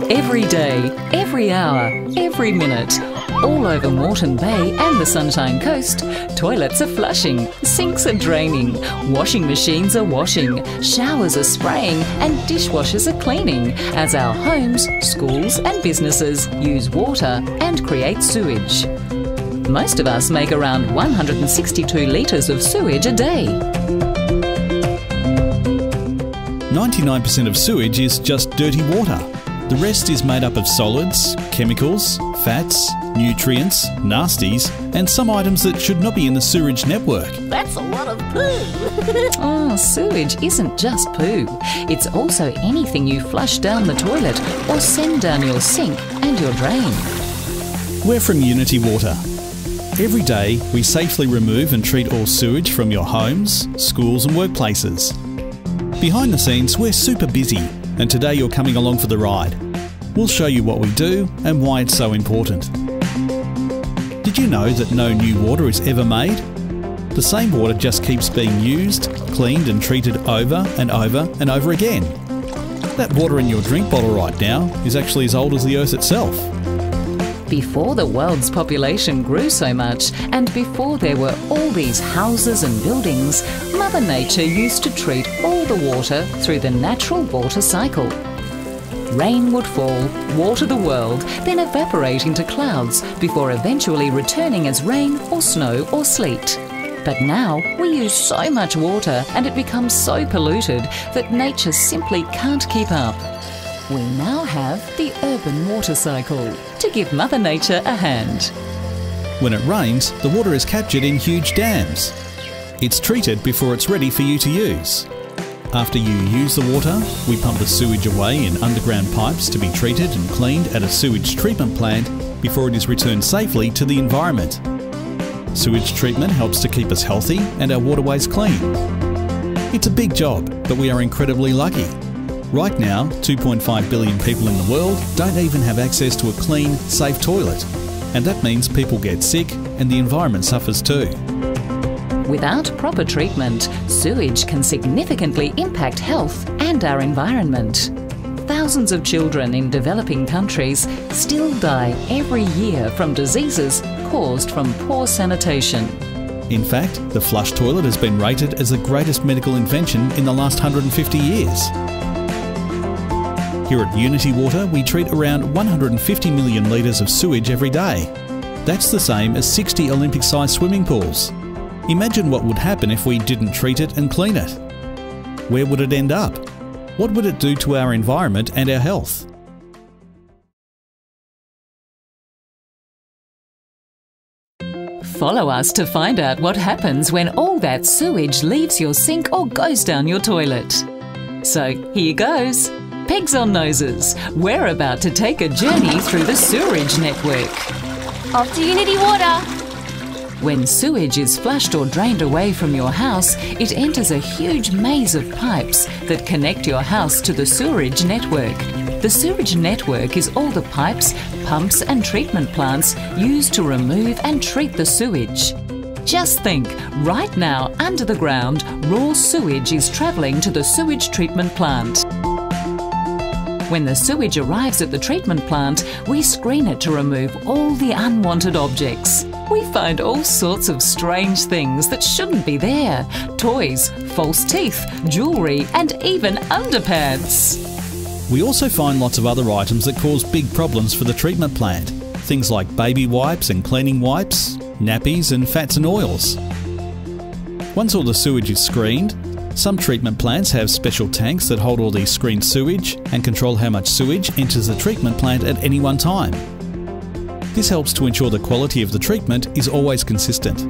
Every day, every hour, every minute, all over Moreton Bay and the Sunshine Coast, toilets are flushing, sinks are draining, washing machines are washing, showers are spraying and dishwashers are cleaning as our homes, schools and businesses use water and create sewage. Most of us make around 162 litres of sewage a day. 99% of sewage is just dirty water. The rest is made up of solids, chemicals, fats, nutrients, nasties, and some items that should not be in the sewage network. That's a lot of poo. Oh, sewage isn't just poo. It's also anything you flush down the toilet or send down your sink and your drain. We're from Unity Water. Every day, we safely remove and treat all sewage from your homes, schools and workplaces. Behind the scenes, we're super busy, and today you're coming along for the ride. We'll show you what we do and why it's so important. Did you know that no new water is ever made? The same water just keeps being used, cleaned and treated over and over and over again. That water in your drink bottle right now is actually as old as the Earth itself. Before the world's population grew so much, and before there were all these houses and buildings, Mother Nature used to treat all the water through the natural water cycle. Rain would fall, water the world, then evaporate into clouds before eventually returning as rain or snow or sleet. But now we use so much water and it becomes so polluted that nature simply can't keep up. We now have the urban water cycle to give Mother Nature a hand. When it rains, the water is captured in huge dams. It's treated before it's ready for you to use. After you use the water, we pump the sewage away in underground pipes to be treated and cleaned at a sewage treatment plant before it is returned safely to the environment. Sewage treatment helps to keep us healthy and our waterways clean. It's a big job, but we are incredibly lucky. Right now, 2.5 billion people in the world don't even have access to a clean, safe toilet. And that means people get sick and the environment suffers too. Without proper treatment, sewage can significantly impact health and our environment. Thousands of children in developing countries still die every year from diseases caused from poor sanitation. In fact, the flush toilet has been rated as the greatest medical invention in the last 150 years. Here at Unity Water, we treat around 150 million litres of sewage every day. That's the same as 60 Olympic-sized swimming pools. Imagine what would happen if we didn't treat it and clean it. Where would it end up? What would it do to our environment and our health? Follow us to find out what happens when all that sewage leaves your sink or goes down your toilet. So here goes. Pegs on noses, we're about to take a journey through the sewerage network. Off to Unity Water. When sewage is flushed or drained away from your house, it enters a huge maze of pipes that connect your house to the sewerage network. The sewerage network is all the pipes, pumps and treatment plants used to remove and treat the sewage. Just think, right now under the ground, raw sewage is travelling to the sewage treatment plant. When the sewage arrives at the treatment plant, we screen it to remove all the unwanted objects. We find all sorts of strange things that shouldn't be there. Toys, false teeth, jewellery and even underpants. We also find lots of other items that cause big problems for the treatment plant. Things like baby wipes and cleaning wipes, nappies and fats and oils. Once all the sewage is screened, some treatment plants have special tanks that hold all these screened sewage and control how much sewage enters the treatment plant at any one time. This helps to ensure the quality of the treatment is always consistent.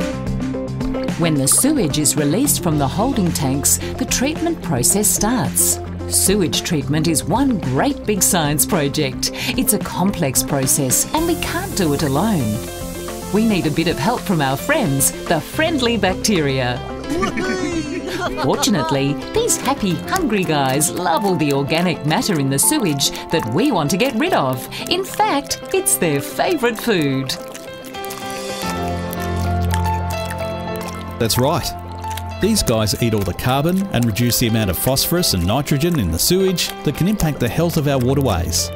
When the sewage is released from the holding tanks, the treatment process starts. Sewage treatment is one great big science project. It's a complex process and we can't do it alone. We need a bit of help from our friends, the friendly bacteria. Fortunately, these happy, hungry guys love all the organic matter in the sewage that we want to get rid of. In fact, it's their favourite food. That's right. These guys eat all the carbon and reduce the amount of phosphorus and nitrogen in the sewage that can impact the health of our waterways.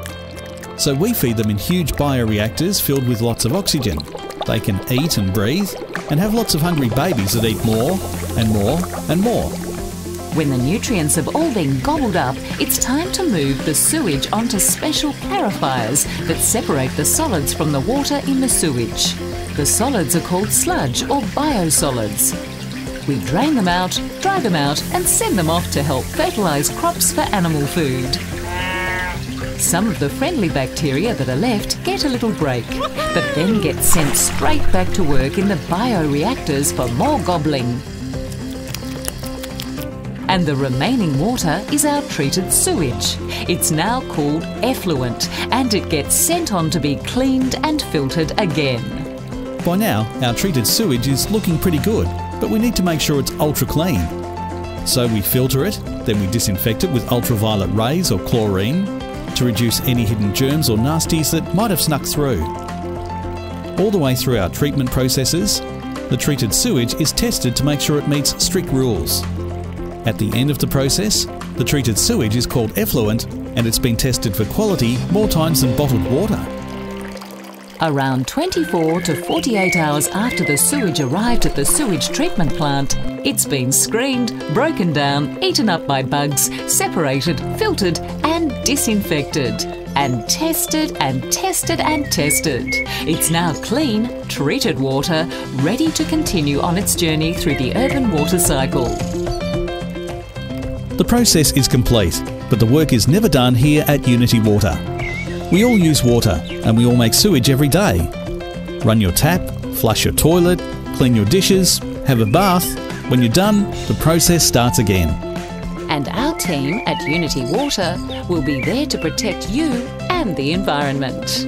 So we feed them in huge bioreactors filled with lots of oxygen. They can eat and breathe and have lots of hungry babies that eat more and more and more. When the nutrients have all been gobbled up, it's time to move the sewage onto special clarifiers that separate the solids from the water in the sewage. The solids are called sludge or biosolids. We drain them out, dry them out and send them off to help fertilise crops for animal food. Some of the friendly bacteria that are left get a little break, but then get sent straight back to work in the bioreactors for more gobbling. And the remaining water is our treated sewage. It's now called effluent and it gets sent on to be cleaned and filtered again. By now, our treated sewage is looking pretty good, but we need to make sure it's ultra clean. So we filter it, then we disinfect it with ultraviolet rays or chlorine to reduce any hidden germs or nasties that might have snuck through. All the way through our treatment processes, the treated sewage is tested to make sure it meets strict rules. At the end of the process, the treated sewage is called effluent and it's been tested for quality more times than bottled water. Around 24 to 48 hours after the sewage arrived at the sewage treatment plant, it's been screened, broken down, eaten up by bugs, separated, filtered and disinfected. And tested and tested and tested. It's now clean, treated water, ready to continue on its journey through the urban water cycle. The process is complete, but the work is never done here at Unity Water. We all use water and we all make sewage every day. Run your tap, flush your toilet, clean your dishes, have a bath. When you're done, the process starts again. And our team at Unity Water will be there to protect you and the environment.